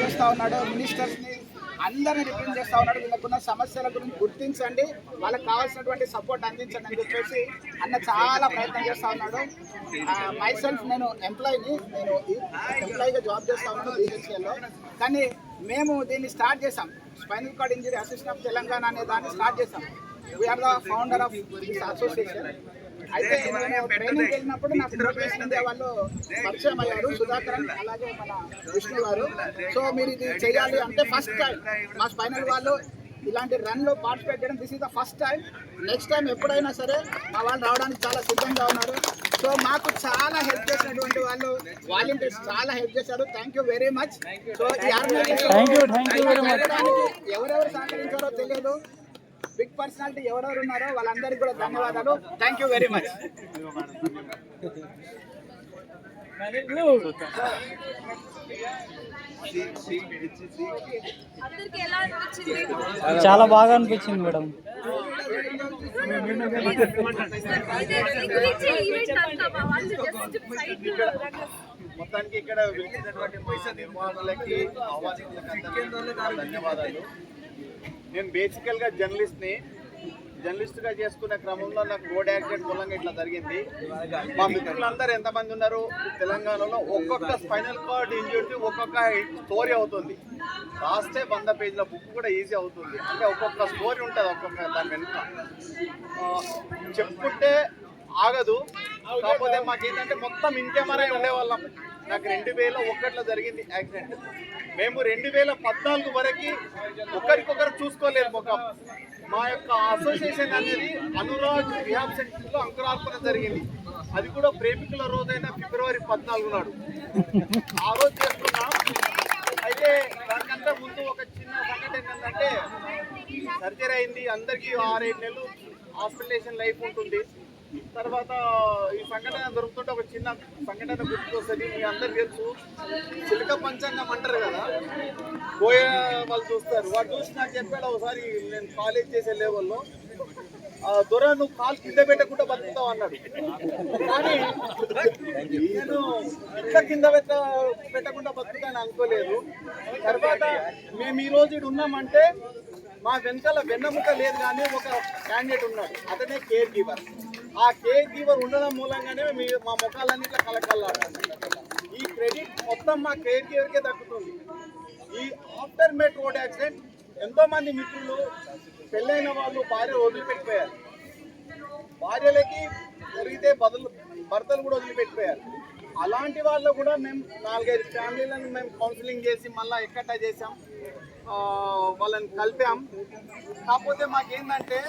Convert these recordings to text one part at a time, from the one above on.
చేస్తూ ఉన్నాడు, మినిస్టర్స్ని అందరినీ రిప్రజెంట్ చేస్తూ ఉన్నాడు. వీళ్ళకున్న సమస్యల గురించి గుర్తించండి, వాళ్ళకి కావాల్సినటువంటి సపోర్ట్ అందించండి అని చెప్పేసి అన్న చాలా ప్రయత్నం చేస్తూ ఉన్నాడు. మైసెల్ఫ్ నేను ఎంప్లాయీగా జాబ్ చేస్తూ ఉన్నాను BHCLలో. కానీ మేము దీన్ని స్టార్ట్ చేసాం, spinal cord injury association of Telangana అనే దాన్ని స్టార్ట్ చేసాం. We are the founder of this association. అయితే నేను ట్రైనింగ్ వెళ్ళినప్పుడు నాకు మోటివేషన్ ఇండియా వాళ్ళు పరిచయం అయ్యారు, సుధాకరన్ అలాగే మన విష్ణు గారు. సో మీరు ఇది చేయాలి అంటే ఫస్ట్ టైం మా స్పైనల్ వాళ్ళు ఇలాంటి రన్లో పార్టిసిపేట్ చేయడం, this is the first time. Next time ఎప్పుడైనా సరే మా వాళ్ళు రావడానికి చాలా సిద్ధంగా ఉన్నారు. సో మాకు చాలా హెల్ప్ చేసినటువంటి వాళ్ళు వాలంటీర్స్ చాలా హెల్ప్ చేశారు. Thank you very much. So ఈ ఆర్గనైజేషన్ ఎవరెవరు సహకరించారో తెలియదు, బిగ్ పర్సనాలిటీ ఎవరెవరు ఉన్నారో వాళ్ళందరికీ కూడా ధన్యవాదాలు. Thank you very much. చాలా బాగా అనిపించింది మేడం. మొత్తానికి ఇక్కడ వెళ్ళినటువంటి నిర్మాణాలకి ధన్యవాదాలు. నేను బేసికల్గా జర్నలిస్ట్గా చేసుకునే క్రమంలో నాకు రోడ్ యాక్సిడెంట్ మూలంగా ఇట్లా జరిగింది. మా మిత్రులందరూ ఎంతమంది ఉన్నారు తెలంగాణలో, ఒక్కొక్క స్పైనల్ కార్డ్ ఇంజరీకి ఒక్కొక్క స్టోరీ అవుతుంది. రాస్తే 100 పేజీల బుక్ కూడా ఈజీ అవుతుంది. అంటే ఒక్కొక్క స్టోరీ ఉంటుంది, ఒక్కొక్క దాని వెనుక చెప్పుకుంటే ఆగదు. కాకపోతే మాకేంటంటే మొత్తం ఇంకెమరా ఉండేవాళ్ళం. నాకు 2001లో జరిగింది యాక్సిడెంట్. మేము 2014 వరకు ఒకరికొకరు చూసుకోలేదు. మా యొక్క అసోసియేషన్ అనేది అనురాగ్ రిహాబ్ సెంటర్లో అంకురార్పణ జరిగింది. అది కూడా ప్రేమికుల రోజైన ఫిబ్రవరి 14 నాడు ఆ రోజు చేస్తున్నాం. అయితే దానికంటే ముందు ఒక చిన్న సంఘటన ఏంటంటే, సర్జరీ అయింది, అందరికీ 6-7 నెలలు హాస్పిటలేషన్ లైఫ్ ఉంటుంది. తర్వాత ఈ సంఘటన దొరుకుతుంటే ఒక చిన్న సంఘటన గుర్తుకొస్తుంది. మీ అందరు తెలుసు, చిలక పంచాంగం అంటారు కదా, పోయే వాళ్ళు చూస్తారు. వాడు చూసి నాకు చెప్పాడు ఒకసారి, నేను కాలేజ్ చేసే లెవెల్లో, దొర నువ్వు కాలు కింద పెట్టకుండా బతుకుతావు అన్నాడు. కానీ నేను ఇట్లా కింద పెట్టకుండా బతుకుతాను అనుకోలేదు. తర్వాత మేము ఈరోజు ఇక్కడ ఉన్నామంటే మా వెనకాల వెన్నముక లేదు, కానీ ఒక క్యాండిడేట్ ఉన్నాడు, అతనే కేర్ గివర్. ఆ కేర్ గివర్ ఉండడం మూలంగానే మా ముఖాలన్నీ ఇట్లా కలకల్లాడుతుంది. ఈ క్రెడిట్ మొత్తం మా కేర్ గివర్కే దక్కుతుంది. ఈ ఆఫ్టర్ మెట్ రోడ్ యాక్సిడెంట్ ఎంతోమంది మిత్రులు, పెళ్ళైన వాళ్ళు భార్య వదిలిపెట్టిపోయారు, భార్యలకి జరిగితే భర్తలు కూడా వదిలిపెట్టిపోయారు. అలాంటి వాళ్ళు కూడా మేము 4-5 ఫ్యామిలీలను మేము కౌన్సిలింగ్ చేసి మళ్ళీ ఎక్కట చేసాం, వాళ్ళని కలిపాం. కాకపోతే మాకేంటంటే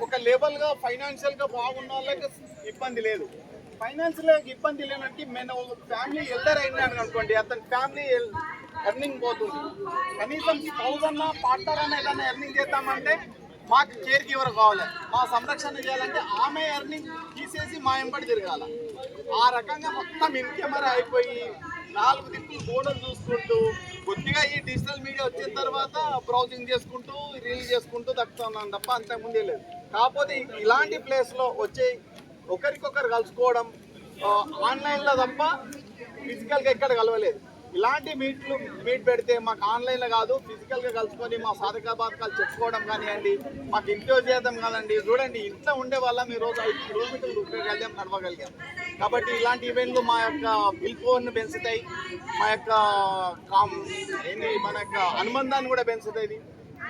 ఒక లెవెల్గా ఫైనాన్షియల్గా బాగున్న వాళ్ళకి ఇబ్బంది లేదు. ఫైనాన్షియల్గా ఇబ్బంది లేనంటే మేము ఒక ఫ్యామిలీ ఎల్డర్ అయినాను అనుకోండి, అతని ఫ్యామిలీ ఎర్నింగ్ పోతుంది. కనీసం 1000 పార్ట్నర్ అన్న ఏదన్నా ఎర్నింగ్ చేద్దామంటే మాకు కేర్ గివర్ కావాలి. మా సంరక్షణ చేయాలంటే ఆమె ఎర్నింగ్ తీసేసి మా ఎంబడి తిరగాల. ఆ రకంగా మొత్తం ఇన్కెమరా అయిపోయి 4 దిక్కులు గోడలు చూసుకుంటూ, కొద్దిగా ఈ డిజిటల్ మీడియా వచ్చిన తర్వాత బ్రౌజింగ్ చేసుకుంటూ రీల్ చేసుకుంటూ దక్కుతున్నాను తప్ప అంతకుముందే లేదు. కాకపోతే ఇలాంటి ప్లేస్లో వచ్చి ఒకరికొకరు కలుసుకోవడం ఆన్లైన్లో తప్ప ఫిజికల్గా ఎక్కడ కలవలేదు. ఇలాంటి మీట్ పెడితే మాకు ఆన్లైన్లో కాదు, ఫిజికల్గా కలుసుకొని మా సాధక బాధకాలు చెప్పుకోవడం కానివ్వండి, మాకు ఇంట్లో చేద్దాం కాదండి. చూడండి, ఇంట్లో ఉండే వాళ్ళం ఈరోజు 5 కిలోమీటర్లు ఉక్కగలిగాం, నడవగలిగాం. కాబట్టి ఇలాంటి ఈవెంట్లు మా యొక్క బిల్ఫోర్ని పెంచుతాయి, మా యొక్క మన యొక్క అనుబంధాన్ని కూడా పెంచుతాయి.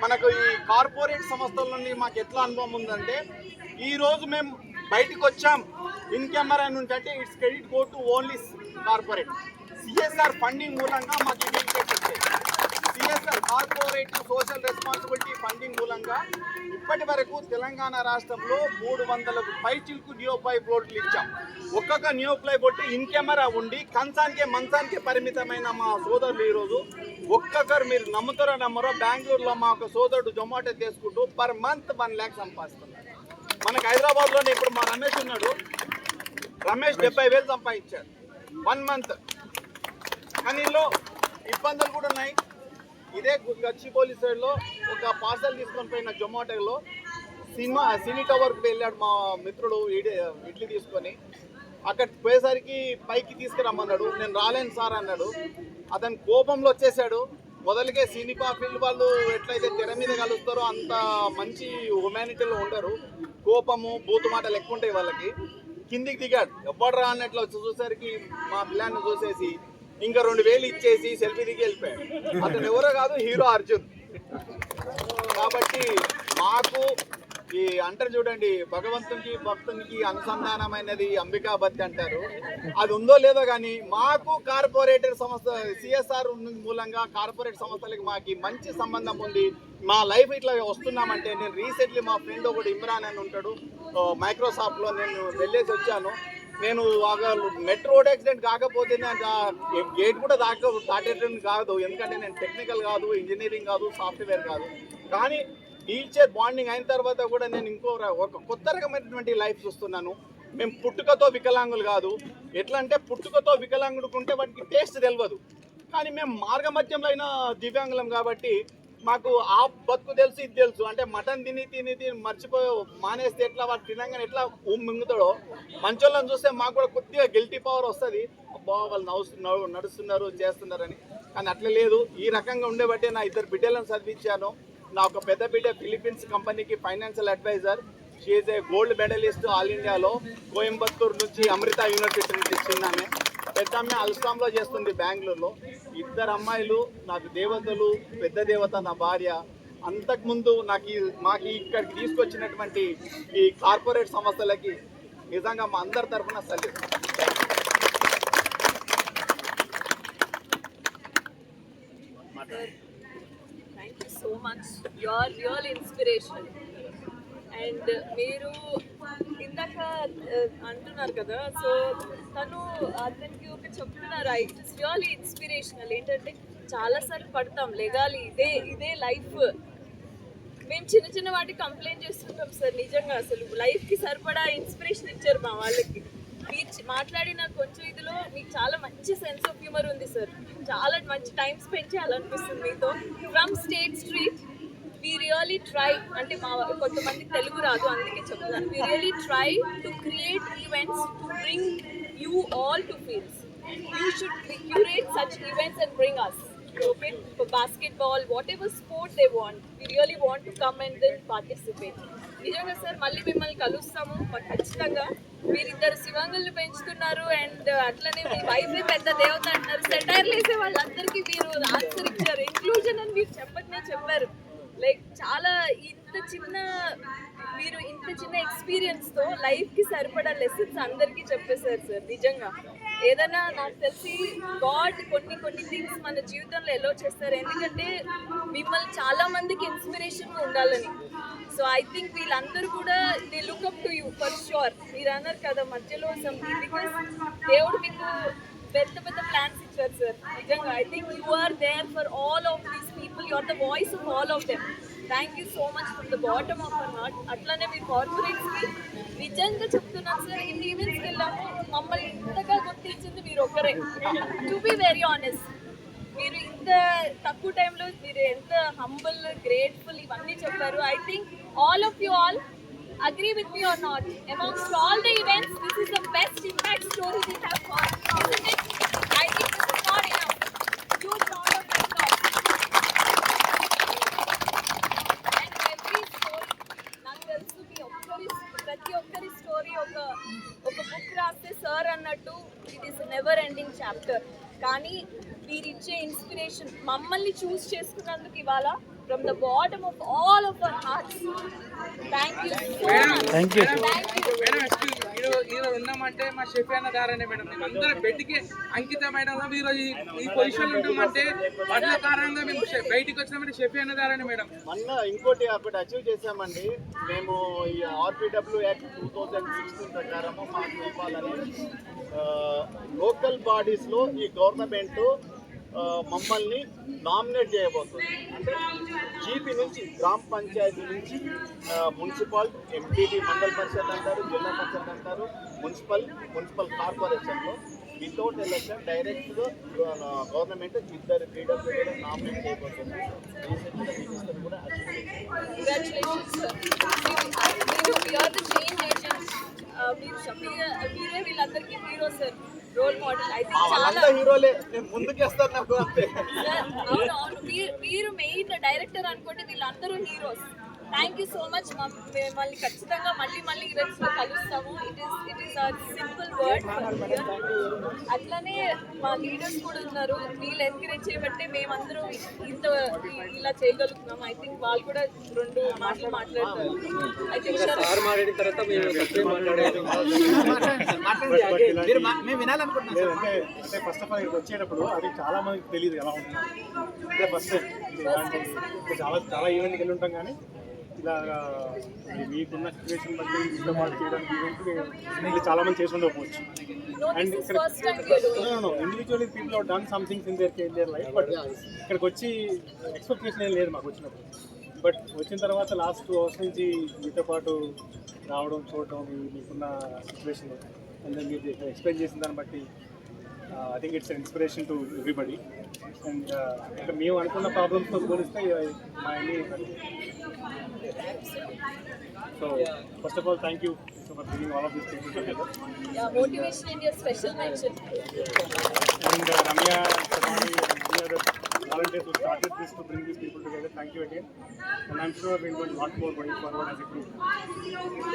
మనకు ఈ కార్పొరేట్ సంస్థల నుండి మాకు ఎట్లా అనుభవం ఉందంటే, ఈరోజు మేము బయటకు వచ్చాం ఇన్కెమరా నుంచి అంటే it's credit go to only corporate. CSR funding మూలంగా మాకు ఇన్వెస్ట్మెంట్ వచ్చాయి. CSR cooperative social responsibility funding మూలంగా ఇప్పటి వరకు తెలంగాణ రాష్ట్రంలో 300కు పైచిలకు నియోప్లై బోర్డులు ఇచ్చాం. ఒక్కొక్క నియోప్లై బోర్డు ఇన్కెమరా ఉండి కంచానికే మంచానికే పరిమితమైన మా సోదరులు ఈరోజు ఒక్కొక్కరు, మీరు నమ్ముతారో నమ్మరో, బెంగళూరులో మా ఒక సోదరుడు జొమాటో చేసుకుంటూ పర్ మంత్ 1 lakh సంపాదిస్తున్నారు. మనకు హైదరాబాద్లోనే ఇప్పుడు మా రమేష్ ఉన్నాడు, రమేష్ 70,000 సంపాదించాడు 1 మంత్. కానీ ఇందులో ఇబ్బందులు కూడా ఉన్నాయి. ఇదే గచ్చిబౌలి సైడ్లో ఒక పార్సల్ తీసుకొని పోయిన జొమాటోలో సినీ టవర్కి వెళ్ళాడు మా మిత్రుడు ఇడ్లీ తీసుకొని. అక్కడికి పోయేసరికి పైకి తీసుకురమ్మన్నాడు, నేను రాలేను సార్ అన్నాడు. అతను కోపంలో వచ్చేసాడు. మొదలుగే సినిమా ఫీల్డ్ వాళ్ళు ఎట్లయితే తెర మీద కలుస్తారో అంత మంచి హ్యుమానిటీలో ఉండరు. కోపము బూతు మాటలు ఎక్కువ ఉంటాయి వాళ్ళకి. కిందికి దిగాడు. ఎవ్వడు రా అన్నట్లు వచ్చి చూసేసరికి మా పిల్లాన్ని చూసేసి ఇంకా 2000 ఇచ్చేసి సెల్ఫీ దిగి వెళ్ళిపోయాడు. అతను ఎవరో కాదు, హీరో అర్జున్. కాబట్టి మాకు ఈ అంటారు చూడండి, భగవంతునికి భక్తునికి అనుసంధానమైనది అంబికాబద్ది అంటారు. అది ఉందో లేదో కానీ మాకు కార్పొరేటర్ సంస్థ సిఎస్ఆర్ మూలంగా కార్పొరేట్ సంస్థలకి మాకు మంచి సంబంధం ఉంది. మా లైఫ్ ఇట్లా వస్తున్నామంటే, నేను రీసెంట్లీ మా ఫ్రెండ్ ఒకటి ఇమ్రాన్ అని ఉంటాడు మైక్రోసాఫ్ట్లో, నేను వెళ్ళేసి వచ్చాను. నేను మెట్రో రోడ్ యాక్సిడెంట్ కాకపోతే గేట్ కూడా దాటేటం కాదు, ఎందుకంటే నేను టెక్నికల్ కాదు, ఇంజనీరింగ్ కాదు, సాఫ్ట్వేర్ కాదు. కానీ టీచర్ బాండింగ్ అయిన తర్వాత కూడా నేను ఒక కొత్త రకమైనటువంటి లైఫ్ చూస్తున్నాను. మేము పుట్టుకతో వికలాంగులు కాదు. ఎట్లా అంటే పుట్టుకతో వికలాంగుడుకుంటే వాటికి టేస్ట్ తెలియదు, కానీ మేము మార్గమధ్యంలో అయినా దివ్యాంగులం కాబట్టి మాకు ఆ బతుకు తెలుసు, ఇది తెలుసు. అంటే మటన్ తిని మర్చిపోయి మానేస్తే ఎట్లా వాడు తినంగానే ఎట్లా మింగుతాడో, మంచోళ్ళని చూస్తే మాకు కూడా కొద్దిగా గిల్టీ పవర్ వస్తుంది. అబ్బా వాళ్ళు నడుస్తున్నారు చేస్తున్నారని. కానీ అట్లా లేదు. ఈ రకంగా ఉండేబట్టే నా 2 బిడ్డలను చదివించాను. నా ఒక పెద్ద బిడ్డ ఫిలిప్పీన్స్ కంపెనీకి financial adviser. She is a gold medalist all ఇండియాలో. కోయంబత్తూరు నుంచి అమృత యూనివర్సిటీ నుంచి ఇచ్చిందామె. పెద్ద అమ్మాయి అల్స్టామ్లో చేస్తుంది బెంగళూరులో. 2 అమ్మాయిలు నాకు దేవతలు. పెద్ద దేవత నా భార్య. అంతకుముందు మాకు ఇక్కడికి తీసుకొచ్చినటువంటి ఈ కార్పొరేట్ సంస్థలకి నిజంగా మా అందరి తరఫున salute. Thank you so much. You are real inspirational. And మీరు ఇందాక అంటున్నారు కదా, సో అతనికి ఒక చెప్తున్నారు, ఇట్ ఇస్ రియల్లీ ఇన్స్పిరేషనల్. ఏంటంటే చాలాసార్లు పడతాం, లెగాలి, ఇదే లైఫ్. మేము చిన్న వాటికి కంప్లైంట్ చేస్తుంటాం సార్. నిజంగా అసలు లైఫ్కి సరిపడా ఇన్స్పిరేషన్ ఇచ్చారు మా వాళ్ళకి. మీరు మాట్లాడిన కొంచెం ఇదిలో మీకు చాలా మంచి సెన్స్ ఆఫ్ హ్యూమర్ ఉంది సార్. చాలా మంచి టైం స్పెండ్ చేయాలనిపిస్తుంది మీతో. From state street we really try, అంటే మా కొంతమంది తెలుగు రాదు అందుకే చెప్తున్నాను, we really try to create events to bring you all to fields. You should curate such events and bring us, okay, for basketball, whatever sport they want, we really want to come and then participate. నిజంగా sir మళ్ళీ మిమ్మల్ని కలుస్తాము ఖచ్చితంగా. మీరిద్దరు శివంగుల్ని పెంచుతున్నారు and అట్లనే మీ వైఫే పెద్ద దేవత అంటున్నారు. సెటైర్లు వేసే వాళ్ళందరికీ మీరు ఆన్సర్ ఇచ్చారు. ఇంక్లూజన్ అని మీరు చెప్పారు. లైక్ చాలా ఇంత చిన్న ఎక్స్పీరియన్స్తో లైఫ్కి సరిపడా లెసన్స్ అందరికీ చెప్పేశారు సార్. నిజంగా ఏదైనా నాకు తెలిసి గాడ్ కొన్ని థింగ్స్ మన జీవితంలో ఎలో చేస్తారు, ఎందుకంటే మిమ్మల్ని చాలా మందికి ఇన్స్పిరేషన్గా ఉండాలని. సో ఐ థింక్ వీళ్ళందరూ కూడా they look up to you for sure. మీరు అన్నారు కదా మధ్యలో సంథింగ్, బికాస్ దేవుడు మీకు పెద్ద ప్లాన్స్ ఇచ్చారు సార్. నిజంగా I think you are there for all of these people. You are the voice of all of them. Thank you so much from the bottom of our heart. అట్లానే మీ కార్పొరేట్స్కి నిజంగా చెప్తున్నాను sir, ఇన్ని ఈవెంట్స్కి వెళ్ళాము, మమ్మల్ని ఇంతగా గుర్తించింది మీరు ఒక్కరే. టు బి వెరీ ఆనెస్ట్, మీరు ఇంత తక్కువ టైంలో మీరు ఎంత హంబుల్, గ్రేట్ఫుల్ ఇవన్నీ చెప్పారు. I think all of you all agree with me or not, amongst all the events this is the best impact story we have got, isn't it? I think this is not enough. Huge round of applause. And every story నాకు తెలుసు మీ ప్రతి ఒక్కరి story ఒక book రాస్తే sir అన్నట్టు it is never ending chapter. కానీ మీరు ఇచ్చే ఇన్స్పిరేషన్ మమ్మల్ని చూస్ చేసుకున్నందుకు ఇవాళ from the bottom of all of our hearts, thank you so much. Thank you. Madam ఈరోజు ఉన్నామంటే మా షెఫీ అన్న దారానే మేడం. మేము అందరం బెడ్కి అంకితమైన ఈ పొజిషన్లో ఉంటామంటే వాళ్ళ కారణంగా మేము బయటికి వచ్చినామంటే షెఫీ అన్న దారానే మేడం. మొన్న ఇంకోటి ఒకటి అచీవ్ చేసామండి. మేము ఈ ఆర్పిడబ్ల్యూ యాక్ట్ 2016 ప్రకారము మాకు ఇవ్వాలని లోకల్ బాడీస్లో ఈ గవర్నమెంట్ మమ్మల్ని నామినేట్ చేయబోతుంది. అంటే జీపీ నుంచి, గ్రామ పంచాయతీ నుంచి, మున్సిపల్, ఎంపీటీ, మండల పరిషత్ అంటారు, జిల్లా పరిషత్ అంటారు, మున్సిపల్ కార్పొరేషన్లో వితౌట్ ఎలక్షన్ డైరెక్ట్గా గవర్నమెంట్ 2 పీడబ్ల్యూడీలో నామినేట్ చేయబోతుంది. రీసెంట్గా మినిస్టర్ కూడా Congratulations sir. You are the change agents. మీరు షఫీగా మీరే వీళ్ళందరికీ hero sir. Role model. I think చాలా వాళ్ళంతా హీరోలే, నేను ముందుకేస్తాను నాకు అంతే. అవును అవును, మీరు మెయిన్ డైరెక్టర్ అనుకోండి, వీళ్ళందరూ heroes. Thank you so much. మిమ్మల్ని ఖచ్చితంగా మళ్ళీ ఈవెంట్స్ లో కలుస్తాము. It is a simple word. అట్లనే మా లీడర్స్ కూడా ఉన్నారు, వీళ్ళు ఎంకరేజ్ చేయబట్టే మేమందరం ఇలా చేయగలుగుతున్నాం. ఐ థింక్ వాళ్ళు కూడా 2 మాటలు మాట్లాడతారు. ఐ థింక్ మాట్లాడిన తర్వాత మేము వినాలనుకుంటున్నాం. అంటే ఫస్ట్ ఆఫ్ ఆల్ ఇక్కడికి వచ్చేటప్పుడు అది చాలా మందికి తెలియదు ఎలా ఉంటుంది. అంటే ఫస్ట్ చాలా ఈవెంట్కి వెళ్ళి ఉంటాం కానీ ఇలా మీకున్న సిచ్యువేషన్ బట్టి ఇంట్లో పాటు చేయడానికి ఈవెంట్ చాలా మంది చేసి ఉండకపోవచ్చు. అండ్ ఇక్కడ individually people have done somethings in their life, but ఇక్కడికి వచ్చి ఎక్స్పెక్టేషన్ ఏం లేదు మాకు వచ్చినప్పుడు. బట్ వచ్చిన తర్వాత లాస్ట్ 2 అవర్స్ నుంచి మీతో పాటు రావడం చూడటం మీకున్న సిచ్యువేషన్ అండ్ మీరు ఎక్స్ప్లెయిన్ చేసిన దాన్ని బట్టి I think it's inspiration to everybody. And ఇక్కడ మేము అనుకున్న ప్రాబ్లమ్స్తో పోలిస్తే మా so first of all thank you for bringing all of this people together. Motivation India special mention. And Ramya, Samani, and the other volunteers who started this to bring these people together. Thank you again. And I'm sure we'll do a lot more going forward as a group.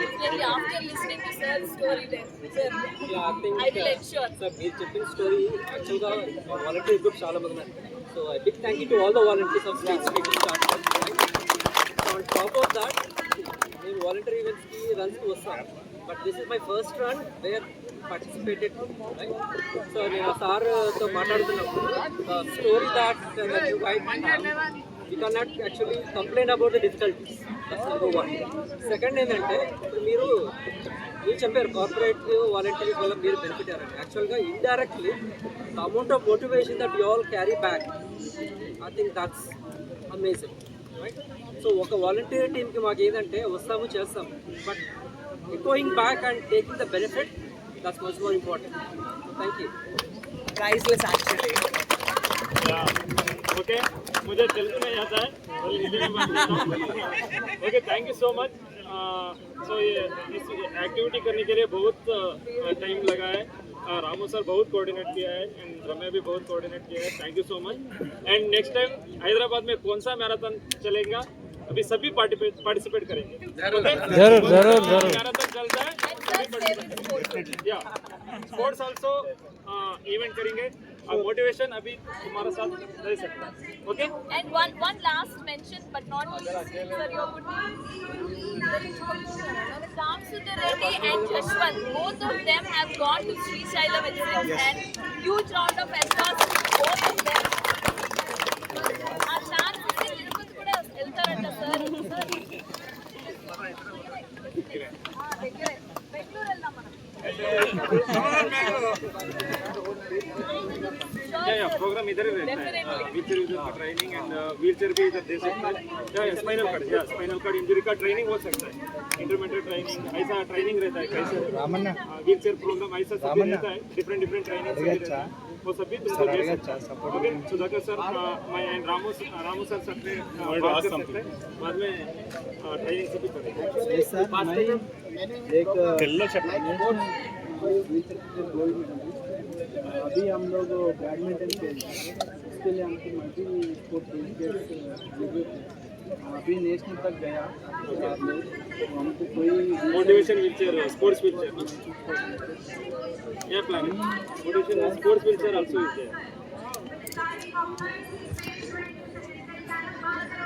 Definitely after listening to sir's story, sir, I will ensure. Sir మీరు చెప్పిన story యాక్చువల్గా volunteer group చాలా మంది ఉన్నారు. So I big thank you to all the volunteers of street speaking start. On top of that నేను volunteer ఈవెంట్స్కి రన్స్కి వస్తాను. But this is my first run where participated, right? So నేను సార్తో మాట్లాడుతున్నప్పుడు story that you guide you can not actually complaint about the difficulties. That's number 1. Second ఏంటంటే ఇప్పుడు మీరు చెప్పారు కార్పొరేట్ వాలంటీర్స్ వల్ల మీరు బెనిఫిట్ అయ్యారండి. యాక్చువల్గా indirectly the amount of motivation that you all carry back, I think that's amazing, right? So ఒక volunteer టీమ్కి మాకు ఏంటంటే వస్తాము చేస్తాము, but going back and taking the benefit, that's much more important. Thank you. Priceless actually. Yeah. Okay. मुझे तेलुगु नहीं आता है, हिंदी में बात करता हूँ. Okay, thank you so much. So ये इस एक्टिविटी करने के लिए बहुत टाइम लगा है. रामू सर बहुत कोऑर्डिनेट किया है एंड रम्या भी बहुत कोऑर्डिनेट किया है. Thank you so much. And next time Hyderabad में कौन सा मैराथन चलेगा अभी सभी पार्टिसिपेट करेंगे. जरूर मैराथन चलता है, या स्पोर्ट्स आल्सो इवेंट करेंगे. और मोटिवेशन अभी तुम्हारा साथ रह सकता है. Okay. And one last mention, but not least, sir, your good Ram Sundar Reddy and Jashwant, both of them have gone to Sri Shailam itself, and huge round of applause to both of them. Our chance is Tirupati kuda veltaranta sir. Bengaluru veldam manam. या programme इधर ही रहता है. Wheelchair user का training and wheelchair भी इधर दे सकता है. या स्पाइनल कार्ड इंजरी का ट्रेनिंग हो सकता है. इंटरमीडिएट ट्रेनिंग ऐसा ट्रेनिंग रहता है. कैसे व्हीलचेयर प्रोग्राम ऐसा सब रहता है. डिफरेंट ट्रेनिंग रहता है, वो सभी तुमको दे सकता है. ओके. सुधाकर सर, मैं एंड रामू सर सबसे बात कर सकते हैं. बाद में ट्रेनिंग सभी करेंगे. एक अभी हम लोग बैडमिंटन खेल रहे हैं, उसके लिए हमको मल्टी स्पोर्ट अभी नेशनल तक गया. हमको कोई मोटिवेशन व्हीलचेयर, स्पोर्ट्स व्हीलचेयर, या planning motivation sports wheelchair also is there.